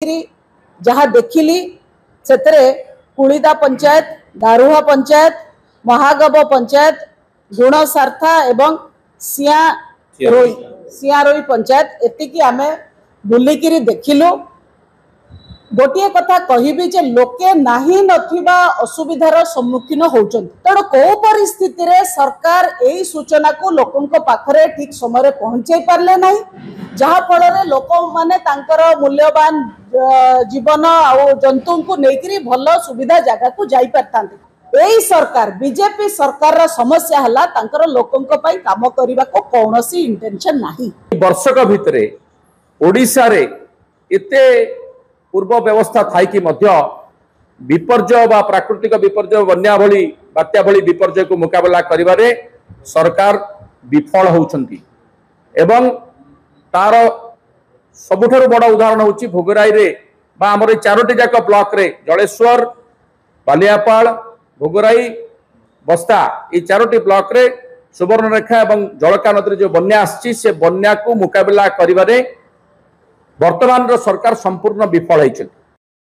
जहाँ देखिली से कुड़ीदा पंचायत, दारुहा पंचायत, महागब पंचायत, गुणसारथा एवं सियारोई पंचायत एतिकी आमे बुलिकी देखिलु। गोटे कथा कहबी जे लोके नाही नथिबा असुविधार सम्मुखीन होउछन। तेणु को परिस्थिति रे सरकार एई सूचना को लोकों पाखरे ठीक समय पहुंचाई पारले नाही, जहा फल लोक माने तांकर मूल्यवान जीवन आ जंतु को लेकर भल सुविधा जगह को जाई पारतांते। एई सरकार बीजेपी सरकार समस्या हला तांकर लोकों पई काम करिबा को कोनोसी इंटेंशन नाही। वर्षक भितरे ओडिसा रे एते पूर्व व्यवस्था थाई कि मध्य विपर्जय बा प्राकृतिक विपर्जय बन्या भली बात्या भली विपर्जय को मुकाबला करिबारे सरकार विफल होउछंती। एवं तार सबुठारु बड़ा उदाहरण होची भोगराई रे बा हमर चारोटी जाक ब्लॉक रे जलेश्वर, बालियापाल, भोगराई, बस्ता ये चारोटी ब्लॉक रे सुवर्णरेखा एवं जलका नदी जो बन्या आछि से बन्या को मुकाबला करिबारे वर्तमान सरकार संपूर्ण विफल होइछथि।